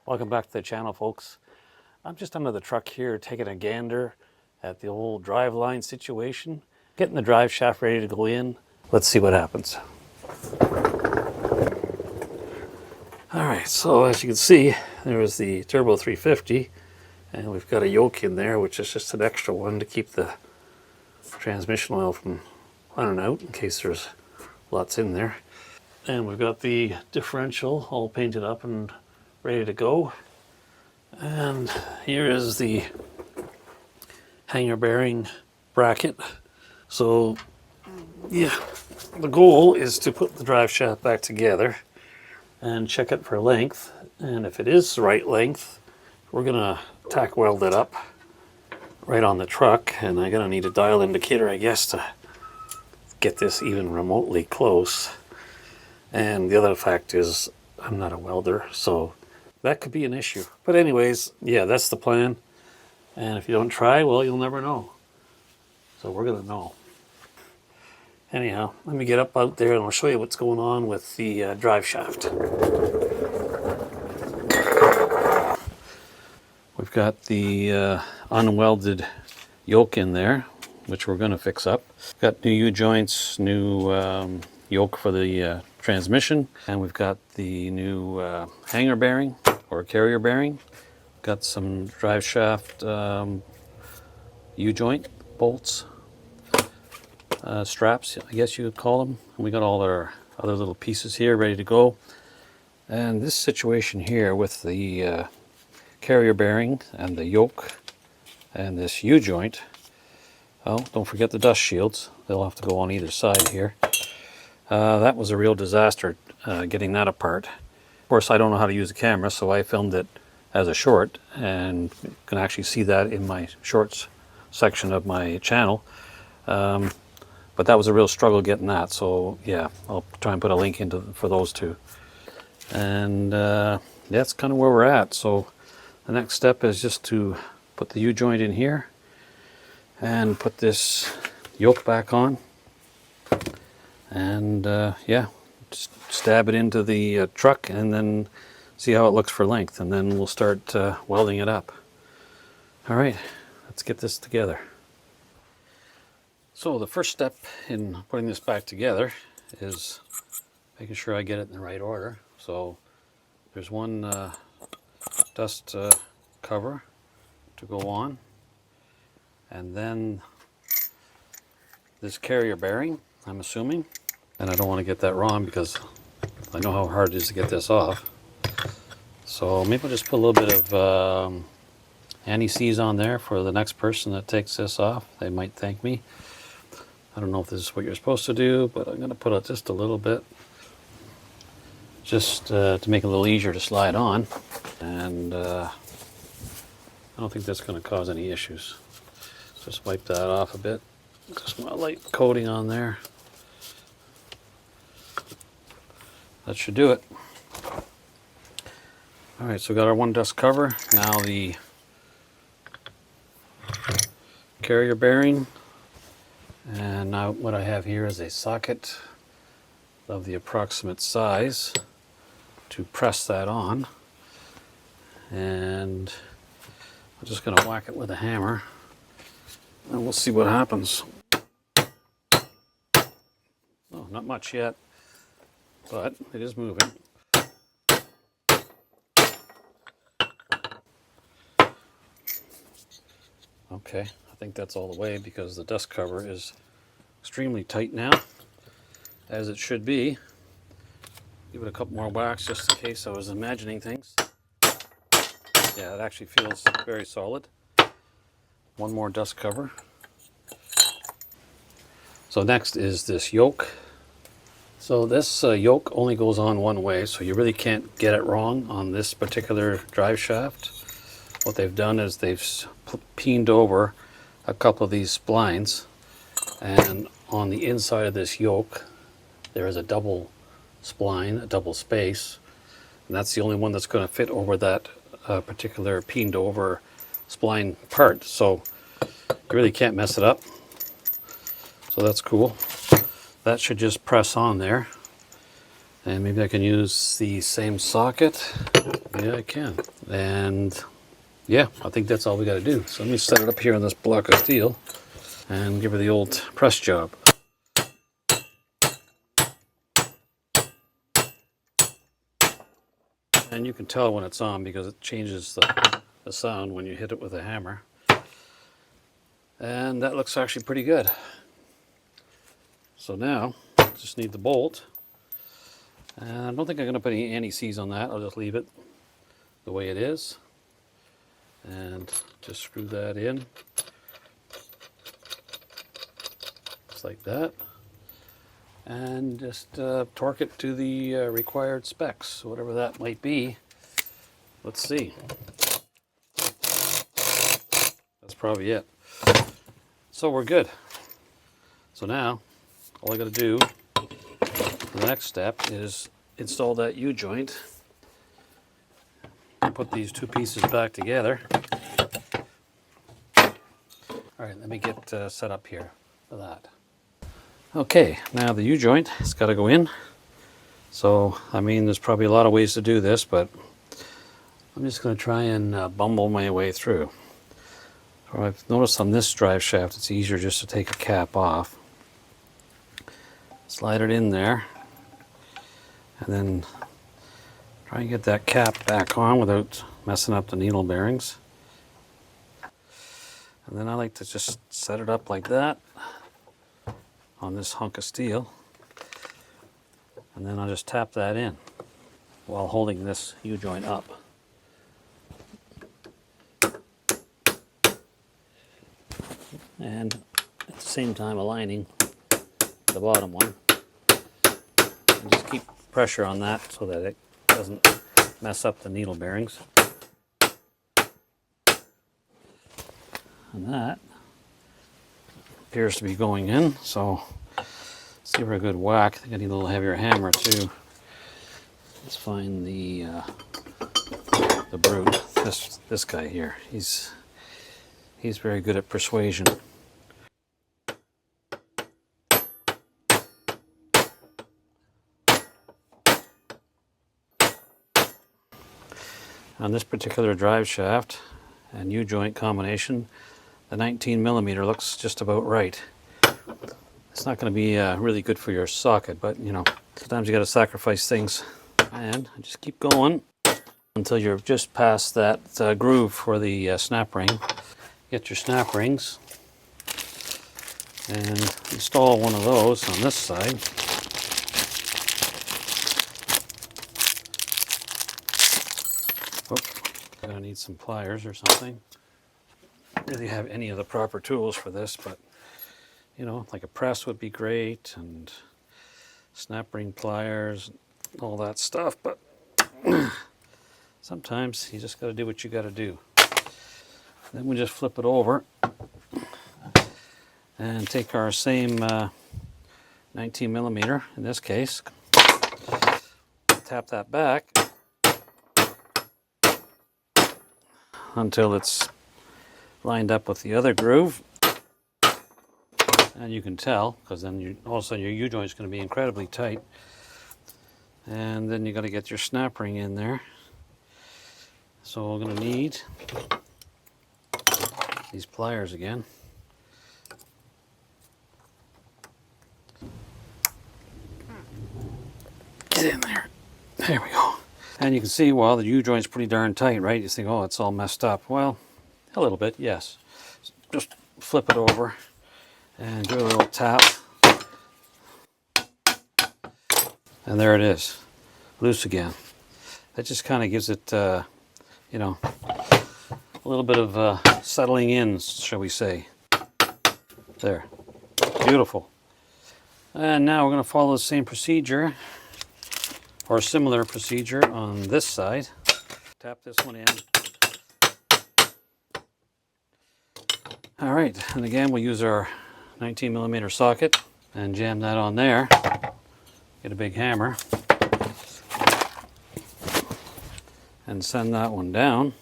Welcome back to the channel, folks. I'm just under the truck here taking a gander at the old drive line situation, getting the drive shaft ready to go in. Let's see what happens. Alright, so as you can see, there is the Turbo 350, and we've got a yoke in there, which is just an extra one to keep the transmission oil from running out in case there's lots in there. And we've got the differential all painted up and ready to go. And here is the hanger bearing bracket. So yeah, the goal is to put the drive shaft back together and check it for length. And if it is the right length, we're gonna tack weld it up right on the truck. And I'm gonna need a dial indicator, I guess, to get this even remotely close. And the other fact is I'm not a welder, so that could be an issue. But anyways, yeah, that's the plan. And if you don't try, well, you'll never know. So we're gonna know. Anyhow, let me get up out there and I'll show you what's going on with the drive shaft. We've got the unwelded yoke in there, which we're gonna fix up. Got new U-joints, new yoke for the transmission, and we've got the new hanger bearing or carrier bearing. Got some drive shaft U-joint bolts, straps, I guess you would call them. And we got all our other little pieces here ready to go. And this situation here with the carrier bearing and the yoke and this U-joint, oh, don't forget the dust shields. They'll have to go on either side here. That was a real disaster getting that apart. Of course, I don't know how to use a camera, so I filmed it as a short, and you can actually see that in my shorts section of my channel. But that was a real struggle getting that, so yeah, I'll try and put a link into for those two. And that's kind of where we're at. So the next step is just to put the U-joint in here and put this yoke back on. And yeah, just stab it into the truck and then see how it looks for length, and then we'll start welding it up. All right, let's get this together. So the first step in putting this back together is making sure I get it in the right order. So there's one dust cover to go on, and then this carrier bearing, I'm assuming. And I don't want to get that wrong because I know how hard it is to get this off. So maybe I'll just put a little bit of anti-seize on there for the next person that takes this off. They might thank me. I don't know if this is what you're supposed to do, but I'm going to put it just a little bit, just to make it a little easier to slide on. And I don't think that's going to cause any issues. Just wipe that off a bit. Just want a light coating on there. That should do it. All right, so we got our one dust cover. Now the carrier bearing. And now what I have here is a socket of the approximate size to press that on. And I'm just gonna whack it with a hammer and we'll see what happens. Oh, not much yet, but it is moving. Okay, I think that's all the way because the dust cover is extremely tight now, as it should be. Give it a couple more whacks just in case I was imagining things. Yeah, it actually feels very solid. One more dust cover. So next is this yoke. So this yoke only goes on one way, so you really can't get it wrong on this particular drive shaft. What they've done is they've peened over a couple of these splines, and on the inside of this yoke there is a double spline, a double space, and that's the only one that's going to fit over that particular peened over spline part. So you really can't mess it up. So that's cool. That should just press on there. And maybe I can use the same socket. Yeah, I can. And yeah, I think that's all we got to do. So let me set it up here on this block of steel and give her the old press job. And you can tell when it's on because it changes the sound when you hit it with a hammer. And that looks actually pretty good. So now, just need the bolt. And I don't think I'm going to put any anti-seize on that. I'll just leave it the way it is. And just screw that in. Just like that. And just torque it to the required specs, whatever that might be. Let's see. That's probably it. So we're good. So now, all I got to do, the next step is install that U-joint. Put these two pieces back together. All right, let me get set up here for that. Okay, now the U-joint has got to go in. So, I mean, there's probably a lot of ways to do this, but I'm just going to try and bumble my way through. So I've noticed on this drive shaft, it's easier just to take a cap off. Slide it in there, and then try and get that cap back on without messing up the needle bearings. And then I like to just set it up like that on this hunk of steel. And then I'll just tap that in while holding this U-joint up. And at the same time aligning the bottom one. And just keep pressure on that so that it doesn't mess up the needle bearings. And that appears to be going in, so let's give her a good whack. I think I need a little heavier hammer too. Let's find the brute. This guy here. He's very good at persuasion. On this particular drive shaft and U-joint combination, the 19mm looks just about right. It's not going to be really good for your socket, but you know, sometimes you got to sacrifice things. And just keep going until you're just past that groove for the snap ring. Get your snap rings and install one of those on this side. I'm gonna need some pliers or something. I don't really have any of the proper tools for this, but you know, like a press would be great, and snap ring pliers, all that stuff, but sometimes you just got to do what you got to do. Then we just flip it over and take our same 19mm in this case, tap that back until it's lined up with the other groove. And you can tell, because then all of a sudden your U-joint is going to be incredibly tight. And then you got to get your snap ring in there. So we're going to need these pliers again. Get in there. There we go. And you can see, well, the U-joint's pretty darn tight, right? You think, oh, it's all messed up. Well, a little bit, yes. Just flip it over and do a little tap. And there it is, loose again. That just kind of gives it, you know, a little bit of settling in, shall we say. There, beautiful. And now we're going to follow the same procedure, or a similar procedure on this side. Tap this one in. All right, and again we'll use our 19mm socket and jam that on there. Get a big hammer and send that one down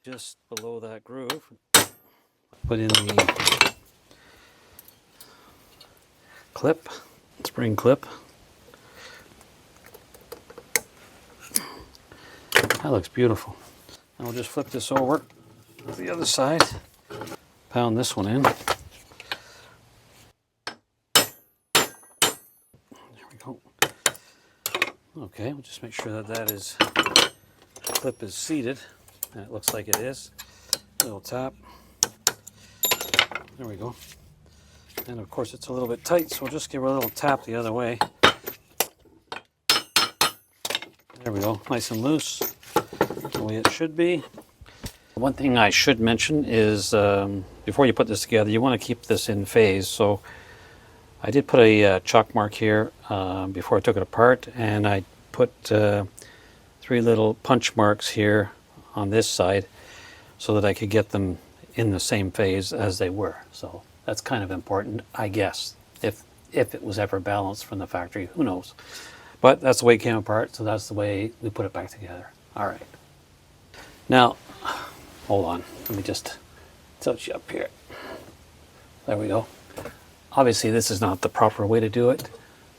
just below that groove. Put in the clip, spring clip, That looks beautiful. Now we'll just flip this over to the other side. Pound this one in. There we go. Okay, we'll just make sure that the clip is seated. And it looks like it is. A little tap. There we go. And of course it's a little bit tight, so we'll just give it a little tap the other way. There we go, nice and loose, the way it should be. One thing I should mention is before you put this together, you want to keep this in phase. So I did put a chalk mark here before I took it apart, and I put 3 little punch marks here on this side so that I could get them in the same phase as they were. So that's kind of important, I guess, if it was ever balanced from the factory, who knows. But that's the way it came apart, so that's the way we put it back together. All right. Now, hold on, let me just tilt you up here. There we go. Obviously this is not the proper way to do it,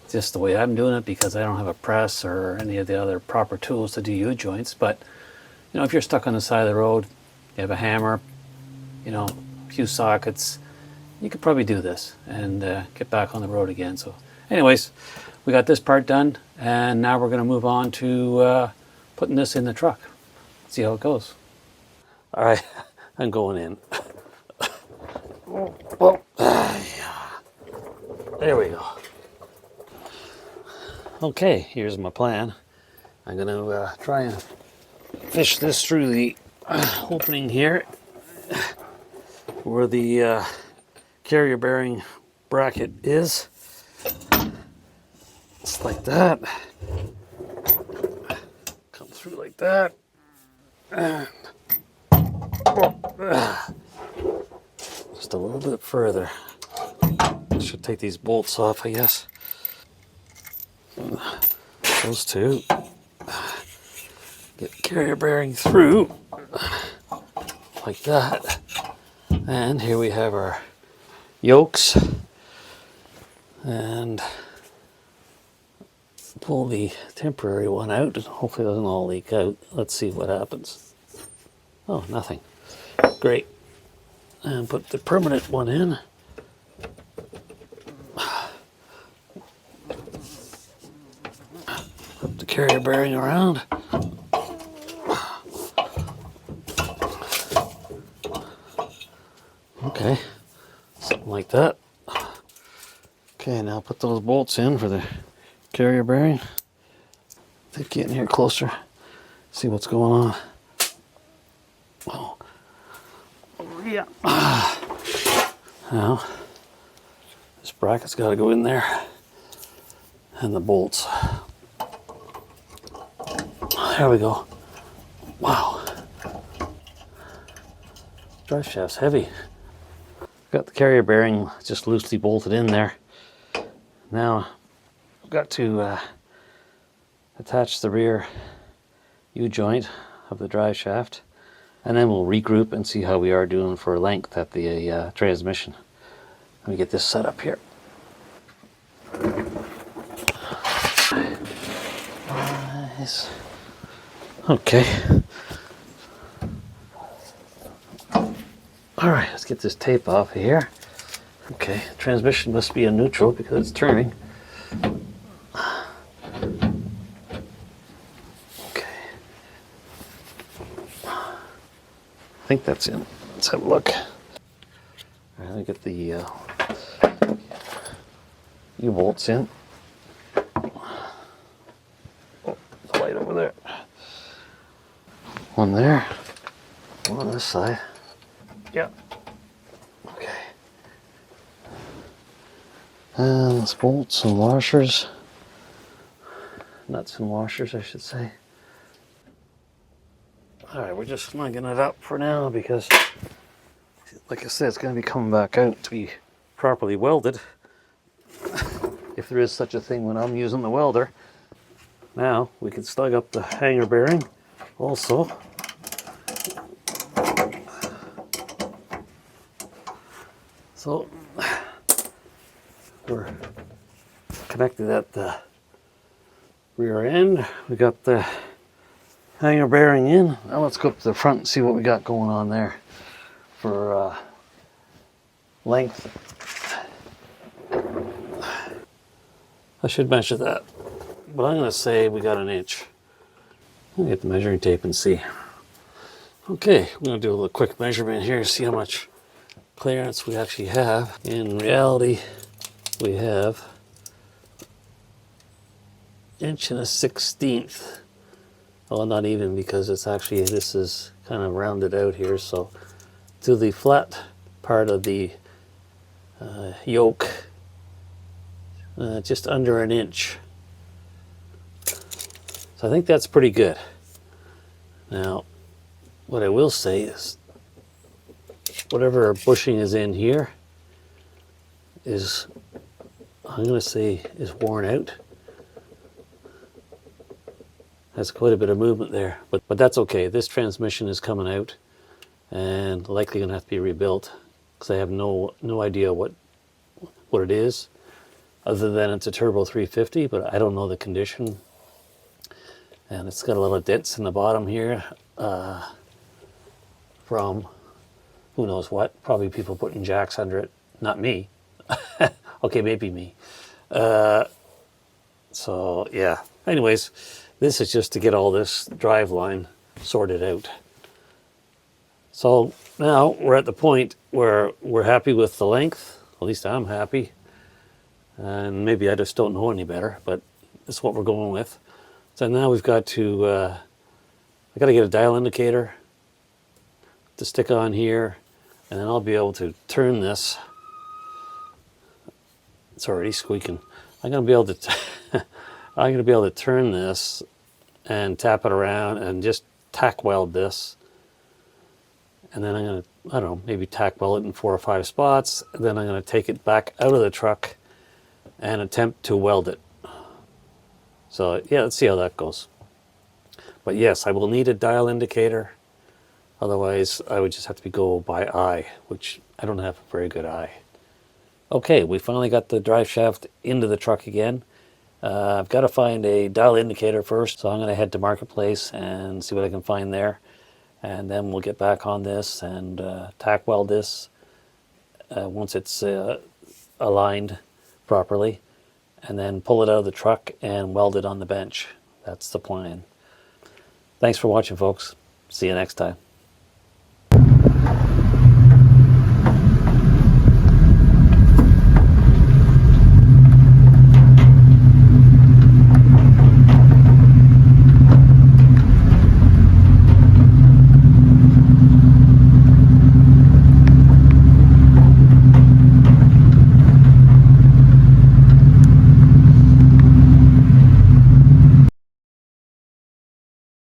just the way I'm doing it, because I don't have a press or any of the other proper tools to do U-joints. But you know, if you're stuck on the side of the road, you have a hammer, you know, a few sockets, you could probably do this and get back on the road again. So anyways, we got this part done, and now we're going to move on to putting this in the truck. See how it goes. All right, I'm going in. Well, there we go. Okay, here's my plan. I'm going to try and fish this through the opening here where the carrier bearing bracket is. Just like that. Come through like that. And just a little bit further. Should take these bolts off, I guess. Those two. Get carrier bearing through like that. And here we have our yokes. And pull the temporary one out, and hopefully it doesn't all leak out. Let's see what happens. Oh, nothing. Great. And put the permanent one in. Put the carrier bearing around. Okay, something like that. Okay, now put those bolts in for the carrier bearing. Take it in here closer, see what's going on. Oh, yeah. Now, this bracket's got to go in there, and the bolts. There we go. Wow. Drive shaft's heavy. Got the carrier bearing just loosely bolted in there. Now, I've got to attach the rear U-joint of the drive shaft, and then we'll regroup and see how we are doing for length at the transmission. Let me get this set up here. Nice. Okay. All right, let's get this tape off of here. Okay, transmission must be in neutral because it's turning. Okay. I think that's in. Let's have a look. All right, let me get the U-bolts in. Oh, the light over there. One there. One on this side. Yeah. Okay. And let's bolts and washers. Nuts and washers, I should say. Alright, we're just snugging it up for now because, like I said, it's going to be coming back out to be properly welded. If there is such a thing when I'm using the welder. Now, we can snug up the hanger bearing also. So we're connected at the rear end. We got the hanger bearing in. Now let's go up to the front and see what we got going on there for length. I should measure that, but I'm going to say we got 1 inch. I'll get the measuring tape and see. Okay, I'm going to do a little quick measurement here, see how much clearance we actually have. In reality, we have 1 1/16. Well, not even, because it's actually, this is kind of rounded out here. So to the flat part of the yoke, just under 1 inch. So I think that's pretty good. Now, what I will say is, whatever bushing is in here is, I'm going to say, is worn out. Has quite a bit of movement there, but that's okay. This transmission is coming out and likely going to have to be rebuilt, because I have no idea what it is, other than it's a turbo 350, but I don't know the condition. And it's got a lot of dents in the bottom here from who knows what. Probably people putting jacks under it, not me. Okay, maybe me. So yeah, anyways, this is just to get all this drive line sorted out. So now we're at the point where we're happy with the length. At least I'm happy. And maybe I just don't know any better, but that's what we're going with. So now we've got to, I got to get a dial indicator to stick on here, and then I'll be able to turn this. It's already squeaking. I'm going to be able to, I'm going to be able to turn this and tap it around and just tack weld this. And then I'm going to, I don't know, maybe tack weld it in 4 or 5 spots. And then I'm going to take it back out of the truck and attempt to weld it. So yeah, let's see how that goes. But yes, I will need a dial indicator. Otherwise, I would just have to go by eye, which I don't have a very good eye. Okay, we finally got the drive shaft into the truck again. I've got to find a dial indicator first, so I'm going to head to Marketplace and see what I can find there. And then we'll get back on this and tack weld this once it's aligned properly, and then pull it out of the truck and weld it on the bench. That's the plan. Thanks for watching, folks. See you next time.